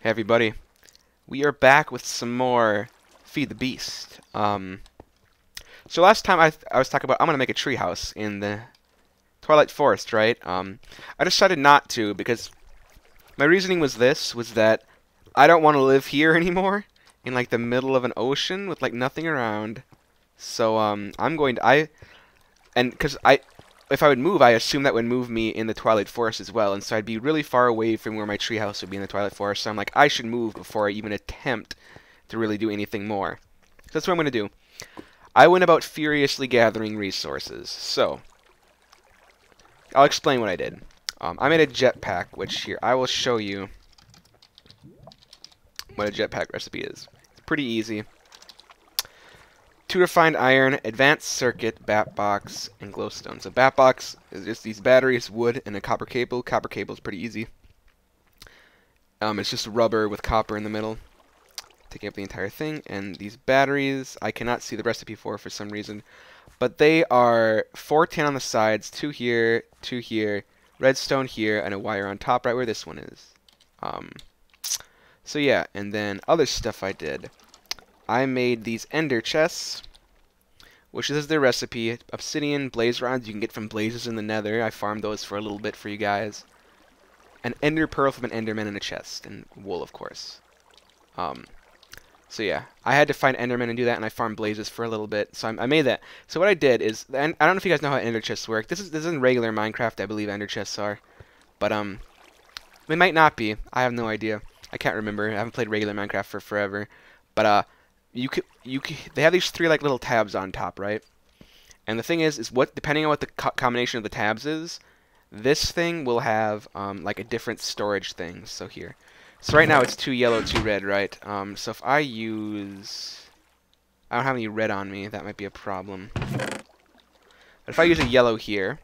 Hey everybody, we are back with some more Feed the Beast. So last time I was talking about I'm gonna make a treehouse in the Twilight Forest, right? I decided not to because my reasoning was that I don't want to live here anymore in like the middle of an ocean with like nothing around. So I'm going to because if I would move, I assume that would move me in the Twilight Forest as well, and so I'd be really far away from where my treehouse would be in the Twilight Forest, so I'm like, I should move before I even attempt to really do anything more. So that's what I'm going to do. I went about furiously gathering resources, so I'll explain what I did. I made a jetpack, which here, I will show you what a jetpack recipe is. It's pretty easy. 2 refined iron, advanced circuit, bat box, and glowstone. So bat box is just these batteries, wood, and a copper cable. Copper cable is pretty easy. It's just rubber with copper in the middle, taking up the entire thing. And these batteries, I cannot see the recipe for some reason, but they are 4 tin on the sides, 2 here, 2 here, redstone here, and a wire on top right where this one is. So yeah, and then other stuff I did. I made these ender chests, which is their recipe. Obsidian, blaze rods you can get from blazes in the nether. I farmed those for a little bit for you guys. An ender pearl from an enderman in a chest, and wool, of course. So yeah, I had to find enderman and do that, and I farmed blazes for a little bit, so I made that. So what I did is, and I don't know if you guys know how ender chests work. This is in regular Minecraft, I believe ender chests are, but they might not be. I have no idea. I can't remember. I haven't played regular Minecraft for forever, but they have these 3 like little tabs on top, right? And the thing is what depending on what the combination of the tabs is, this thing will have like a different storage thing. So here, so right now it's 2 yellow, 2 red, right? So if I don't have any red on me, that might be a problem. But if I use a yellow here,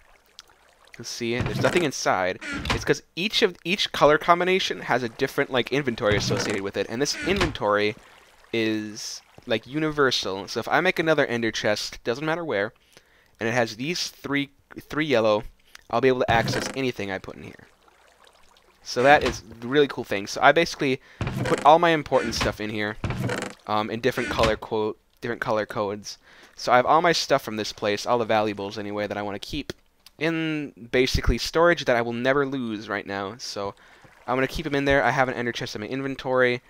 you'll see there's nothing inside. It's because each color combination has a different like inventory associated with it, and this inventory is like universal. So if I make another ender chest, doesn't matter where, and it has these three yellow, I'll be able to access anything I put in here. So that is a really cool thing. So I basically put all my important stuff in here in different color codes. So I have all my stuff from this place, all the valuables anyway, that I want to keep in basically storage that I will never lose right now. So I'm going to keep them in there. I have an ender chest in my inventory,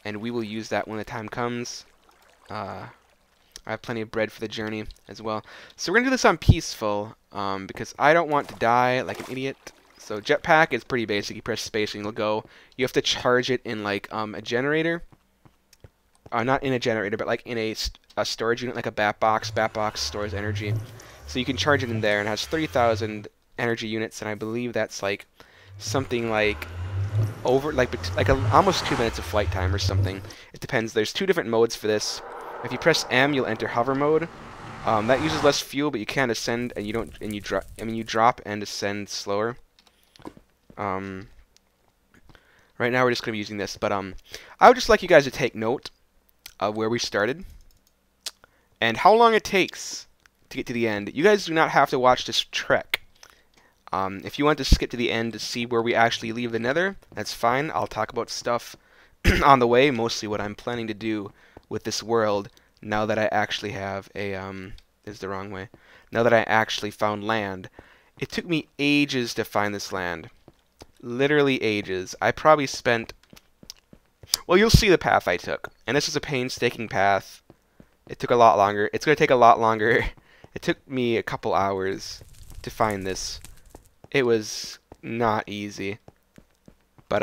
and we will use that when the time comes. I have plenty of bread for the journey as well. So we're going to do this on peaceful, because I don't want to die like an idiot. So jetpack is pretty basic. You press space and it'll go. You have to charge it in like a generator. Not in a generator, but like in a storage unit, like a bat box. Bat box stores energy. So you can charge it in there, and it has 3,000 energy units, and I believe that's like something like over almost 2 minutes of flight time or something. It depends. There's 2 different modes for this. If you press M, you'll enter hover mode. That uses less fuel, but you can ascend, and you drop and ascend slower. Right now we're just gonna be using this, but I would just like you guys to take note of where we started and how long it takes to get to the end. You guys do not have to watch this trek. If you want to skip to the end to see where we actually leave the nether, that's fine. I'll talk about stuff on the way, mostly what I'm planning to do with this world now that I actually have now that I actually found land. It took me ages to find this land. Literally ages. I probably spent... Well, you'll see the path I took. And this is a painstaking path. It took a lot longer. It's going to take a lot longer. It took me a couple hours to find this. It was not easy. But,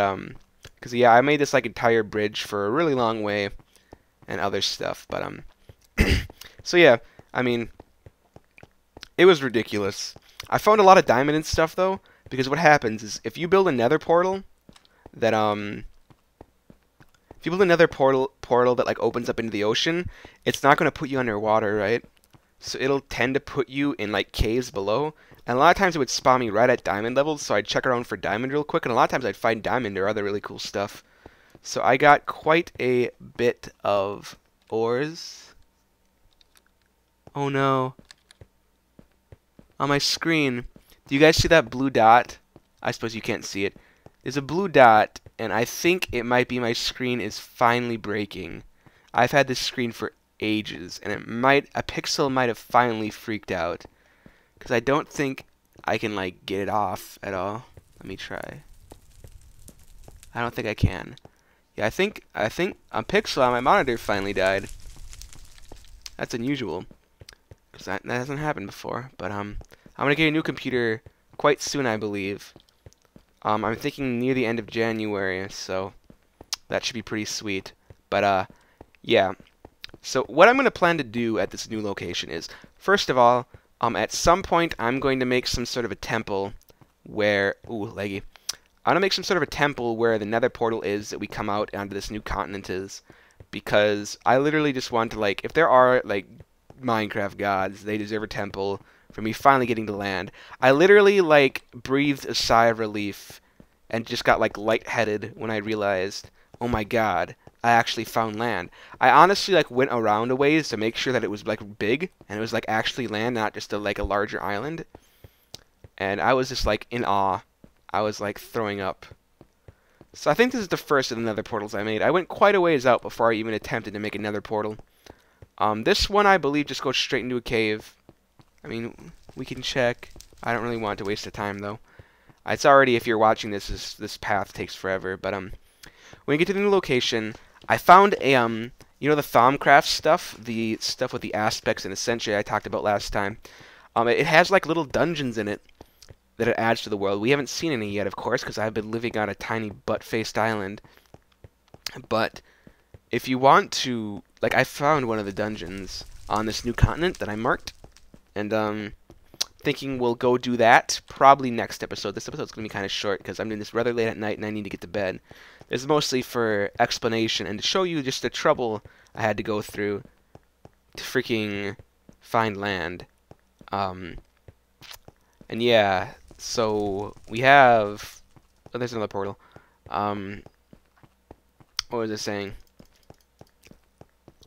because, yeah, I made this, like, entire bridge for a really long way and other stuff. But, so, yeah, I mean, it was ridiculous. I found a lot of diamond and stuff, though, because what happens is if you build a nether portal that, if you build another portal that, like, opens up into the ocean, it's not going to put you underwater, right? So it'll tend to put you in, like, caves below. And a lot of times it would spawn me right at diamond levels, so I'd check around for diamond real quick, and a lot of times I'd find diamond or other really cool stuff. So I got quite a bit of ores. Oh no. On my screen, do you guys see that blue dot? I suppose you can't see it. There's a blue dot, and I think it might be my screen is finally breaking. I've had this screen for ages, and a pixel might have finally freaked out. Because I don't think I can, like, get it off at all. Let me try. I don't think I can. Yeah, I think a pixel on my monitor finally died. That's unusual. Because that hasn't happened before. But, I'm going to get a new computer quite soon, I believe. I'm thinking near the end of January, so that should be pretty sweet. But, yeah. So what I'm going to plan to do at this new location is, first of all, at some point I'm going to make some sort of a temple where... Ooh, laggy. I'm going to make some sort of a temple where the nether portal is that we come out onto this new continent is. Because I literally just want to, like, if there are, like, Minecraft gods, they deserve a temple for me finally getting to land. I literally, like, breathed a sigh of relief and just got, like, lightheaded when I realized, oh my god, I actually found land. I honestly, like, went around a ways to make sure that it was, like, big, and it was, like, actually land, not just, like, a larger island. And I was just, like, in awe. I was, like, throwing up. So I think this is the first of the nether portals I made. I went quite a ways out before I even attempted to make a nether portal. This one, I believe, just goes straight into a cave. I mean, we can check. I don't really want to waste the time, though. It's already, if you're watching this, this path takes forever. But, when you get to the new location, I found a, you know the Thaumcraft stuff? The stuff with the aspects and essentially I talked about last time. It has, like, little dungeons in it that it adds to the world. We haven't seen any yet, of course, because I've been living on a tiny butt-faced island. But if you want to... Like, I found one of the dungeons on this new continent that I marked. And, thinking we'll go do that probably next episode. This episode's going to be kind of short because I'm doing this rather late at night and I need to get to bed. This is mostly for explanation and to show you just the trouble I had to go through to freaking find land. And yeah, so we have... Oh, there's another portal. What was I saying?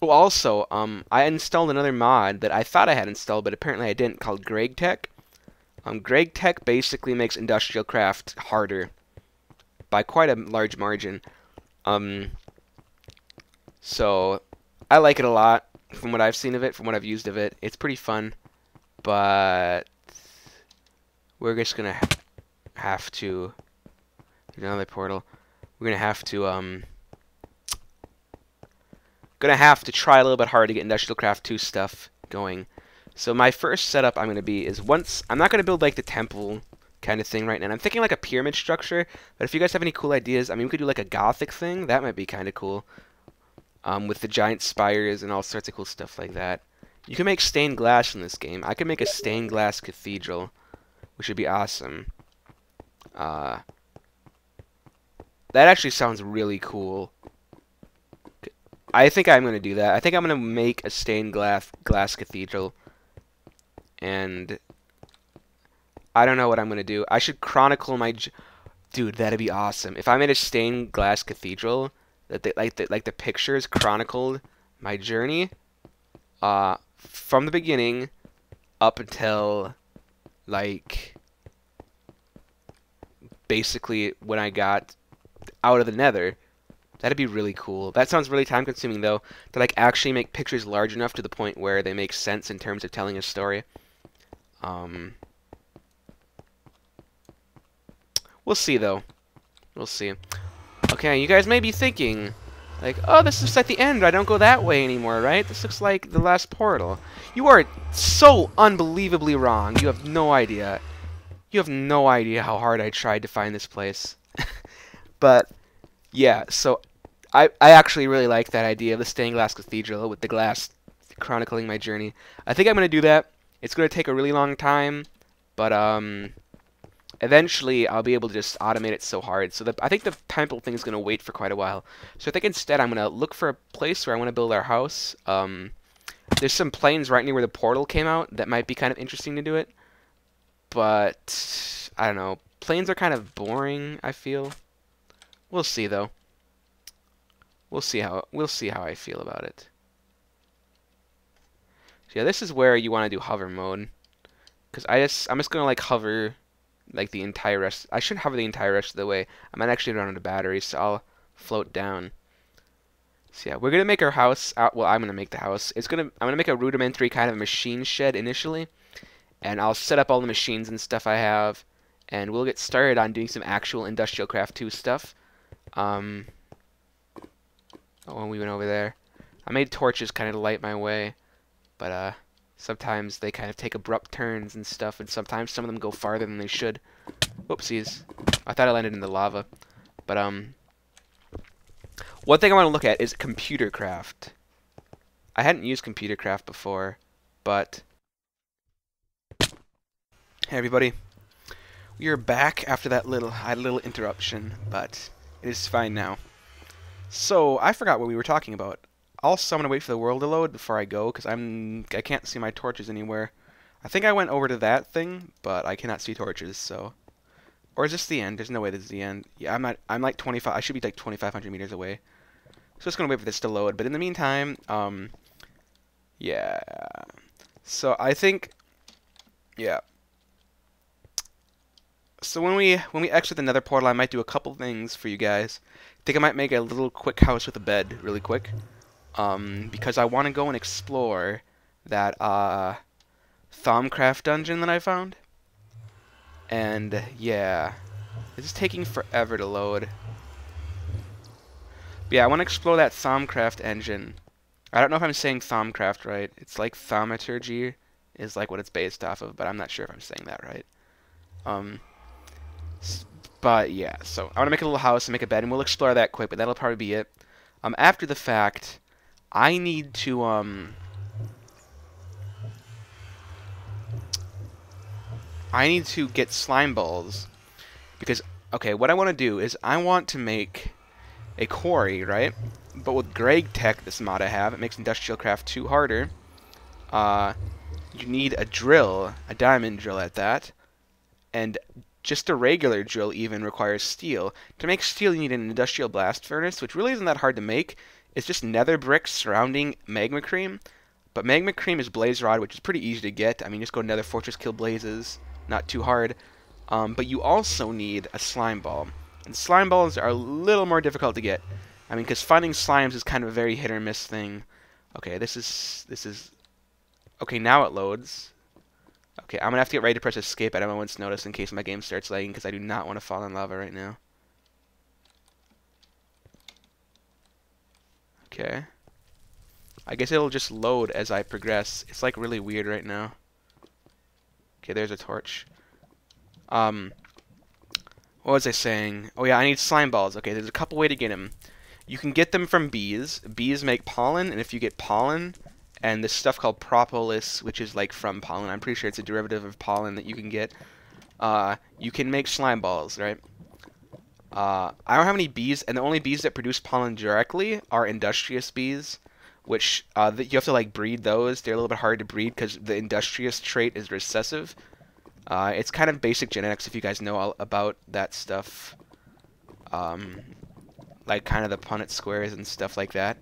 Oh, also, I installed another mod that I thought I had installed, but apparently I didn't, called GregTech. GregTech basically makes industrial craft harder by quite a large margin. So I like it a lot from what I've seen of it, from what I've used of it. It's pretty fun, but we're just gonna have to... Another portal. We're gonna have to, try a little bit hard to get Industrial Craft 2 stuff going. So my first setup I'm not going to build like the temple kind of thing right now. I'm thinking like a pyramid structure, but if you guys have any cool ideas, I mean, we could do like a Gothic thing. That might be kind of cool. With the giant spires and all sorts of cool stuff like that. You can make stained glass in this game. I could make a stained glass cathedral, which would be awesome. That actually sounds really cool. I think I'm going to do that. I think I'm going to make a stained glass cathedral. And I don't know what I'm going to do. I should chronicle my... Dude, that'd be awesome. If I made a stained glass cathedral, that like the pictures chronicled my journey from the beginning up until, like, basically when I got out of the nether. That'd be really cool. That sounds really time-consuming, though, to like actually make pictures large enough to the point where they make sense in terms of telling a story. We'll see, though. We'll see. Okay, you guys may be thinking, like, oh, this looks like the end. I don't go that way anymore, right? This looks like the last portal. You are so unbelievably wrong. You have no idea. You have no idea how hard I tried to find this place. But... yeah, so I actually really like that idea of the stained glass cathedral with the glass chronicling my journey. I think I'm going to do that. It's going to take a really long time, but eventually I'll be able to just automate it so hard. So I think the temple thing is going to wait for quite a while. So I think instead I'm going to look for a place where I want to build our house. There's some plains right near where the portal came out that might be kind of interesting to do it. But, I don't know. Plains are kind of boring, I feel. We'll see, though. We'll see how I feel about it. So yeah, this is where you want to do hover mode, because I'm just gonna like hover like the entire rest. I should hover the entire rest of the way. I might actually run out of batteries, so I'll float down. So yeah, we're gonna make our house out. Well, I'm gonna make the house. I'm gonna make a rudimentary kind of machine shed initially, and I'll set up all the machines and stuff I have, and we'll get started on doing some actual Industrial Craft 2 stuff. Oh, we went over there. I made torches kind of to light my way, but sometimes they kind of take abrupt turns and stuff, and sometimes some of them go farther than they should. Whoopsies. I thought I landed in the lava. But one thing I want to look at is computer craft. I hadn't used computer craft before, but hey everybody. We are back after that I had a little interruption, but it is fine now. So, I forgot what we were talking about. Also, I'm gonna wait for the world to load before I go, because I can't see my torches anywhere. I think I went over to that thing, but I cannot see torches, so. Or is this the end? There's no way this is the end. Yeah, I'm like 25, I should be like 2,500 meters away. So just gonna wait for this to load, but in the meantime, yeah. So I think, yeah. So when we exit the nether portal, I might do a couple things for you guys. I think I might make a little quick house with a bed, really quick. Because I want to go and explore that Thaumcraft dungeon that I found. And yeah, this is taking forever to load. But yeah, I want to explore that Thaumcraft engine. I don't know if I'm saying Thaumcraft right. It's like Thaumaturgy is like what it's based off of, but I'm not sure if I'm saying that right. But yeah, so I want to make a little house and make a bed, and we'll explore that quick, but that'll probably be it. After the fact, I need to get slime balls, because okay, what I want to do is I want to make a quarry, right? But with Greg Tech, this mod I have, it makes Industrial Craft 2 harder. You need a drill, a diamond drill at that, and just a regular drill even requires steel. To make steel, you need an industrial blast furnace, which really isn't that hard to make. It's just nether bricks surrounding magma cream. But magma cream is blaze rod, which is pretty easy to get. I mean, just go to Nether Fortress, kill blazes. Not too hard. But you also need a slime ball. And slime balls are a little more difficult to get. I mean, because finding slimes is kind of a very hit or miss thing. Okay, this is... Okay, now it loads. Okay, I'm gonna have to get ready to press escape at a moment's notice in case my game starts lagging, because I do not want to fall in lava right now. Okay. I guess it'll just load as I progress. It's like really weird right now. Okay, there's a torch. What was I saying? Oh yeah, I need slime balls. Okay, there's a couple ways to get them. You can get them from bees. Bees make pollen, and if you get pollen, and this stuff called propolis, which is like from pollen, I'm pretty sure it's a derivative of pollen that you can get, you can make slime balls, right? I don't have any bees, and the only bees that produce pollen directly are industrious bees, which you have to like breed those. They're a little bit hard to breed because the industrious trait is recessive. It's kind of basic genetics if you guys know all about that stuff. Like kind of the Punnett squares and stuff like that.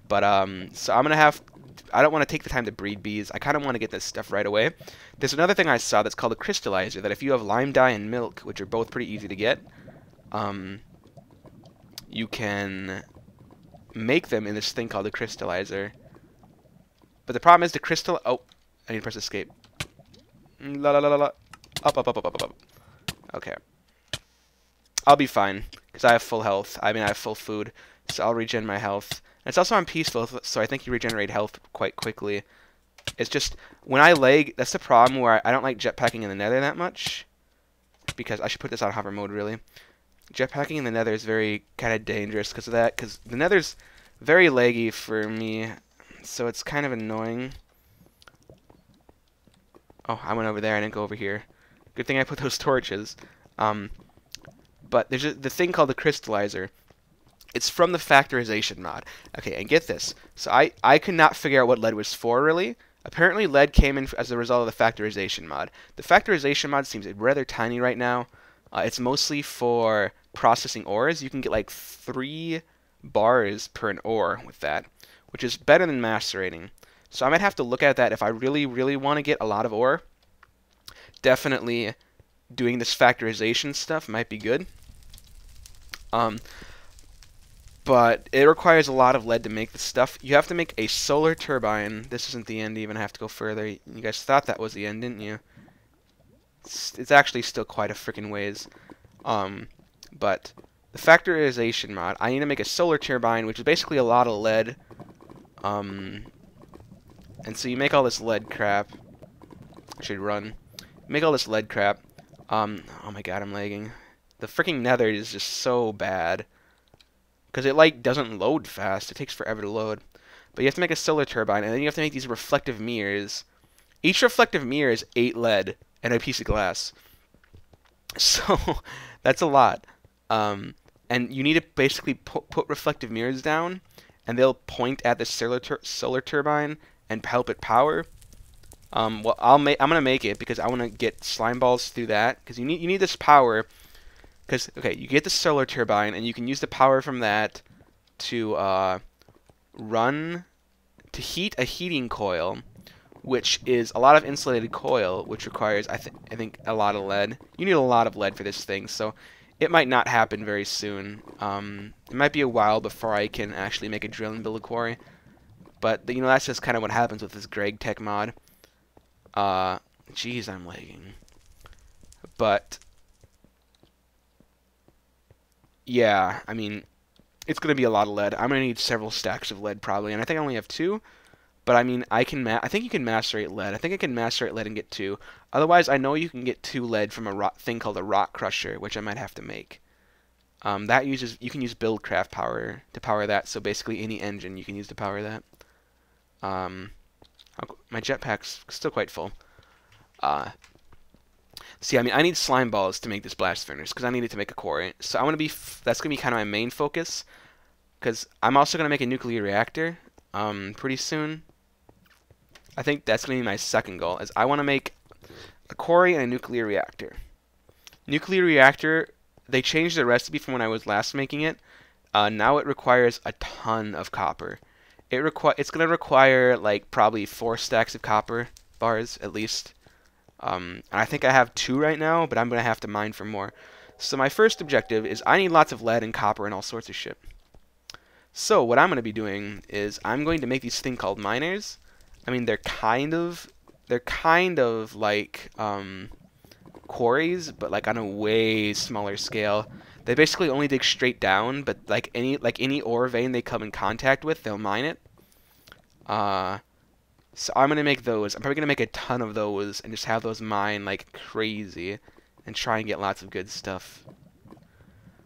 But so I'm gonna have. I don't want to take the time to breed bees. I kind of want to get this stuff right away. There's another thing I saw that's called a crystallizer. That if you have lime dye and milk, which are both pretty easy to get, you can make them in this thing called a crystallizer. But the problem is the crystal. Oh, I need to press escape. La la la la la. Up up up up up up. Okay. I'll be fine because I have full health. I mean, I have full food, so I'll regen my health. And it's also on peaceful, so I think you regenerate health quite quickly. It's just when I lag, that's the problem where I don't like jetpacking in the Nether that much, because I should put this on hover mode really. Jetpacking in the Nether is very kind of dangerous because of that, because the Nether's very laggy for me, so it's kind of annoying. Oh, I went over there. I didn't go over here. Good thing I put those torches. But there's the thing called the crystallizer. It's from the factorization mod. Okay, and get this. So I could not figure out what lead was for, really. Apparently lead came in as a result of the factorization mod. The factorization mod seems rather tiny right now. It's mostly for processing ores. You can get like 3 bars per an ore with that, which is better than macerating. So I might have to look at that if I really, really want to get a lot of ore. Definitely doing this factorization stuff might be good. But it requires a lot of lead to make this stuff. You have to make a solar turbine. This isn't the end even. I have to go further. You guys thought that was the end, didn't you? It's actually still quite a freaking ways. But the factorization mod, I need to make a solar turbine, which is basically a lot of lead. And so you make all this lead crap. I should run. Make all this lead crap. Oh my god, I'm lagging. The freaking nether is just so bad. Because it, like, doesn't load fast. It takes forever to load. But you have to make a solar turbine, and then you have to make these reflective mirrors. Each reflective mirror is 8 lead and a piece of glass. So, that's a lot. And you need to basically put reflective mirrors down, and they'll point at the solar turbine and help it power. Well, I'm gonna make it because I want to get slime balls through that, because you need this power. Because, okay, you get the solar turbine, and you can use the power from that to heat a heating coil, which is a lot of insulated coil, which requires, I think, a lot of lead. You need a lot of lead for this thing, so it might not happen very soon. It might be a while before I can actually make a drill and build a quarry. But, you know, that's just kind of what happens with this Greg Tech mod. Jeez, I'm lagging. But yeah, I mean, it's going to be a lot of lead. I'm going to need several stacks of lead probably, and I think I only have 2. But I mean, I think you can macerate lead. I think I can macerate lead and get 2. Otherwise, I know you can get 2 lead from a thing called a rock crusher, which I might have to make. You can use buildcraft power to power that. So basically, any engine you can use to power that. My jetpack's still quite full. See, I mean, I need slime balls to make this blast furnace because I need it to make a quarry. So that's gonna be kind of my main focus, because I'm also gonna make a nuclear reactor pretty soon. I think that's gonna be my second goal, is I want to make a quarry and a nuclear reactor. Nuclear reactor, they changed the recipe from when I was last making it. Now it requires a ton of copper. It's gonna require like probably 4 stacks of copper bars at least. And I think I have 2 right now, but I'm going to have to mine for more. So my first objective is I need lots of lead and copper and all sorts of shit. So what I'm going to be doing is I'm going to make these thing called miners. I mean, they're kind of like quarries, but like on a way smaller scale. They basically only dig straight down, but like any ore vein they come in contact with, they'll mine it. So I'm going to make those. I'm probably going to make a ton of those and just have those mine like crazy and try and get lots of good stuff.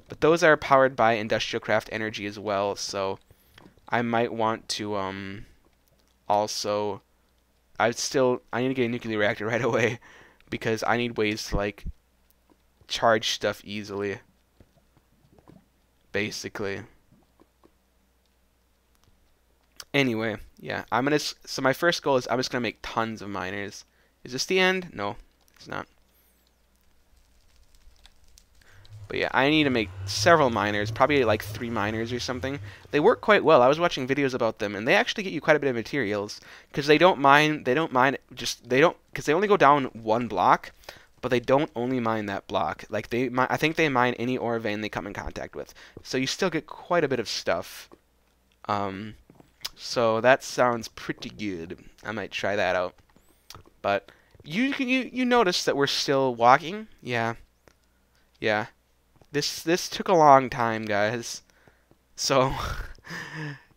But those are powered by industrial craft energy as well, so I might want to also I need to get a nuclear reactor right away because I need ways to like charge stuff easily. Basically. Anyway, yeah, so my first goal is I'm just gonna make tons of miners. Is this the end? No, it's not. But yeah, I need to make several miners, probably like 3 miners or something. They work quite well. I was watching videos about them, and they actually get you quite a bit of materials because they only go down 1 block, but they don't only mine that block. Like I think they mine any ore vein they come in contact with. So you still get quite a bit of stuff. So that sounds pretty good. I might try that out. But you notice that we're still walking? Yeah. Yeah. This took a long time, guys. So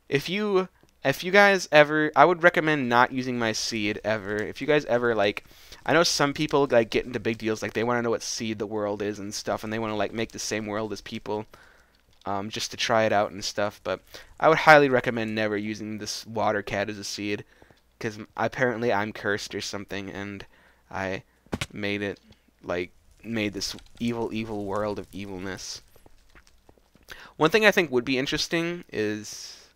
if you guys ever, I would recommend not using my seed ever. If you guys ever like, I know some people like get into big deals, like they want to know what seed the world is and stuff, and they want to like make the same world as people. Just to try it out and stuff, but I would highly recommend never using this water cat as a seed, because apparently I'm cursed or something, and I made this evil world of evilness. One thing I think would be interesting is,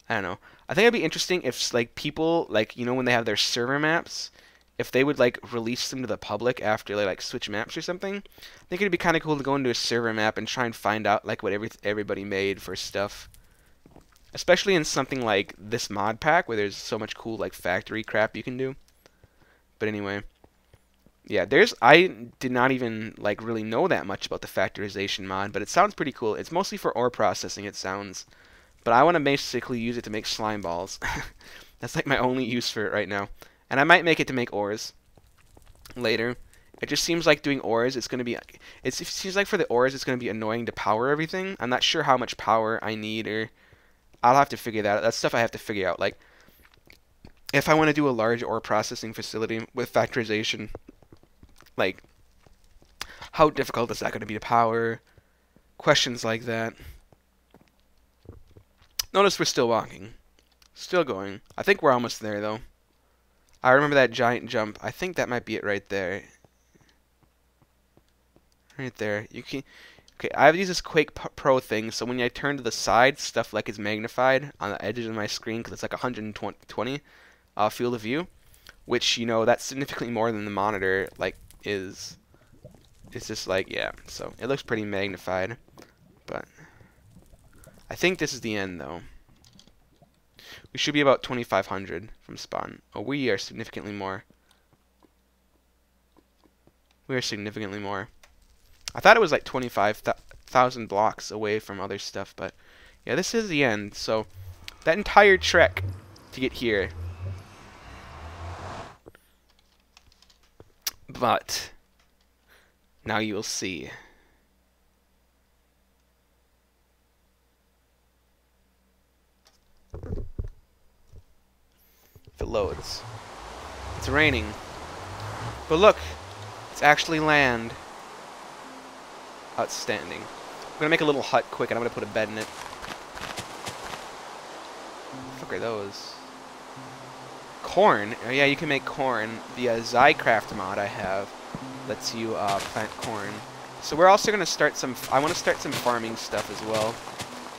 I don't know, I think it'd be interesting if like people, like, you know, when they have their server maps, if they would like release them to the public after they like switch maps or something. I think it'd be kind of cool to go into a server map and try and find out like what everybody made for stuff, especially in something like this mod pack where there's so much cool like factory crap you can do. But anyway, Yeah, I did not even like really know that much about the factorization mod, but it sounds pretty cool. It's mostly for ore processing, it sounds. But I want to basically use it to make slime balls. That's like my only use for it right now. And I might make it to make ores later. It just seems like doing ores, it's going to be... it seems like for the ores, it's going to be annoying to power everything. I'm not sure how much power I need, or... I'll have to figure that out. That's stuff I have to figure out. Like, if I want to do a large ore processing facility with factorization, like, how difficult is that going to be to power? Questions like that. Notice we're still walking. Still going. I think we're almost there, though. I remember that giant jump. I think that might be it right there. Right there. You can... Okay, I have this Quake Pro thing, so when I turn to the side, stuff like is magnified on the edges of my screen because it's like 120 field of view, which, you know, that's significantly more than the monitor like is. It's just like, yeah, so it looks pretty magnified, but I think this is the end though. We should be about 2,500 from spawn. Oh, we are significantly more. We are significantly more. I thought it was like 25,000 blocks away from other stuff, but yeah, this is the end. So that entire trek to get here. But now you will see. If it loads. It's raining. But look, it's actually land. Outstanding. I'm gonna make a little hut quick, and I'm gonna put a bed in it. What the fuck are those? Corn? Oh, yeah, you can make corn. The Zycraft mod I have lets you plant corn. So we're also gonna start some. I want to start some farming stuff as well.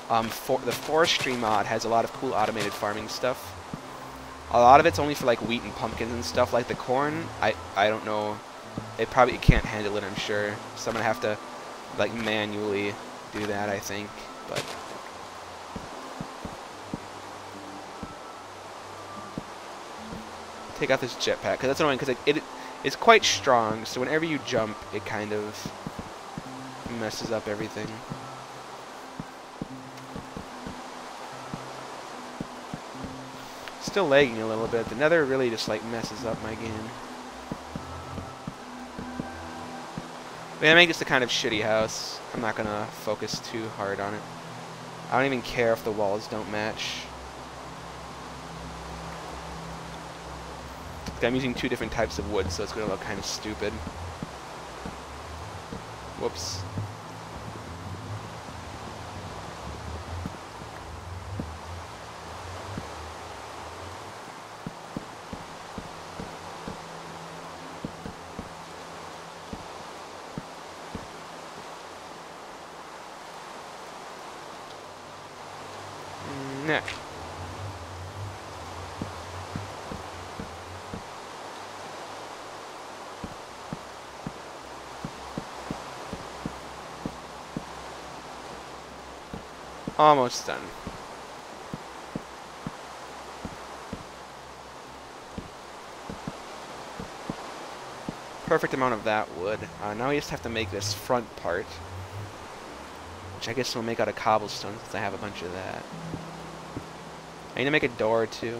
The forestry mod has a lot of cool automated farming stuff. A lot of it's only for like wheat and pumpkins and stuff. Like the corn, I don't know. It can't handle it, I'm sure. So I'm gonna have to like manually do that, I think, but take out this jetpack because that's annoying because it's quite strong, so whenever you jump it kind of messes up everything. Still lagging a little bit. The nether really just like messes up my game. But I make this a kind of shitty house. I'm not gonna focus too hard on it. I don't even care if the walls don't match. I'm using two different types of wood, so it's gonna look kind of stupid. Whoops. Next. Almost done. Perfect amount of that wood. Now we just have to make this front part, which I guess we'll make out of cobblestone since I have a bunch of that. I need to make a door too.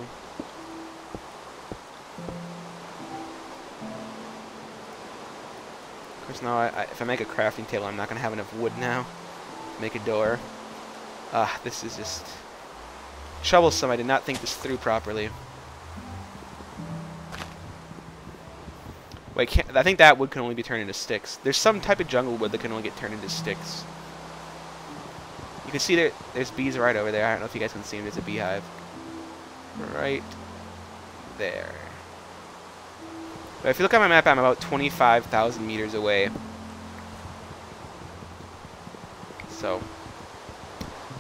Of course, now if I make a crafting table, I'm not going to have enough wood now to make a door. This is just troublesome. I did not think this through properly. Wait, I think that wood can only be turned into sticks. There's some type of jungle wood that can only get turned into sticks. You can see there's bees right over there. I don't know if you guys can see them. There's a beehive. Right there. But if you look at my map, I'm about 25,000 meters away. So,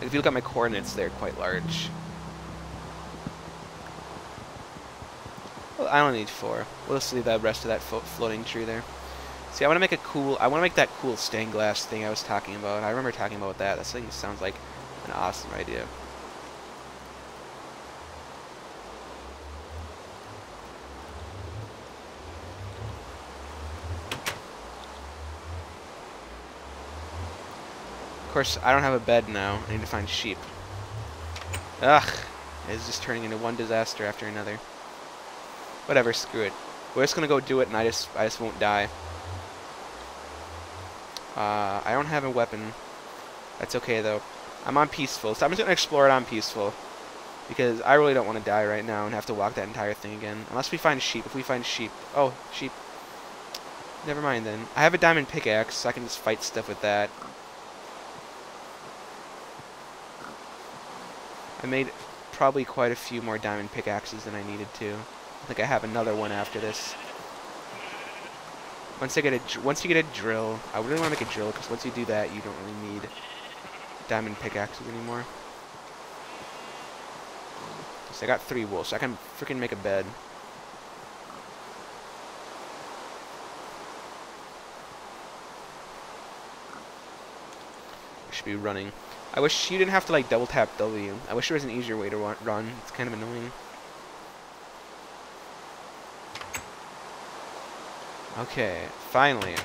if you look at my coordinates, they're quite large. Well, I don't need 4. We'll just leave the rest of that floating tree there. See, I want to make that cool stained glass thing I was talking about. I remember talking about that. That thing sounds like an awesome idea. course, I don't have a bed now. I need to find sheep. Ugh. It's just turning into one disaster after another. Whatever, screw it. We're just gonna go do it, and I just won't die. I don't have a weapon. That's okay, though. I'm on peaceful, so I'm just gonna explore it on peaceful. Because I really don't want to die right now and have to walk that entire thing again. Unless we find sheep. If we find sheep... Oh, sheep. Never mind, then. I have a diamond pickaxe, so I can just fight stuff with that. I made probably quite a few more diamond pickaxes than I needed to. I think I have another one after this. Once you get a drill, I really want to make a drill, because once you do that, you don't really need diamond pickaxes anymore. So I got 3 wool, so I can freaking make a bed. Should be running. I wish you didn't have to like double tap W. I wish there was an easier way to run. It's kind of annoying. Okay, finally.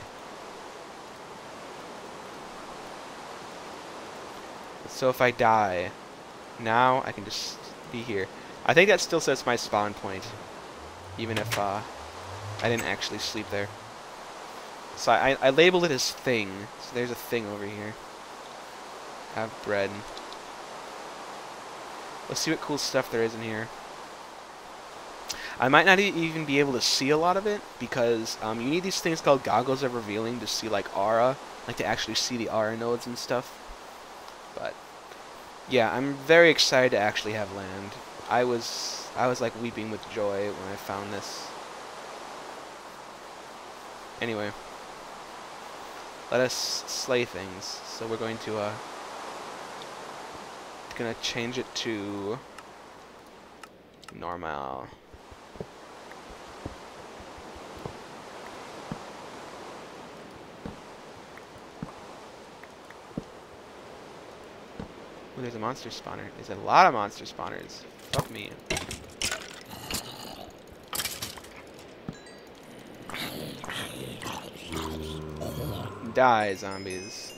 So if I die, now I can just be here. I think that still says my spawn point, even if I didn't actually sleep there. So I labeled it as thing. So there's a thing over here. Have bread. Let's see what cool stuff there is in here. I might not even be able to see a lot of it, because you need these things called goggles of revealing to see like aura, like to actually see the aura nodes and stuff. But yeah, I'm very excited to actually have land. I was like weeping with joy when I found this. Anyway, let us slay things. So we're going to gonna change it to normal. Ooh, there's a monster spawner. There's a lot of monster spawners. Fuck me. Die, zombies.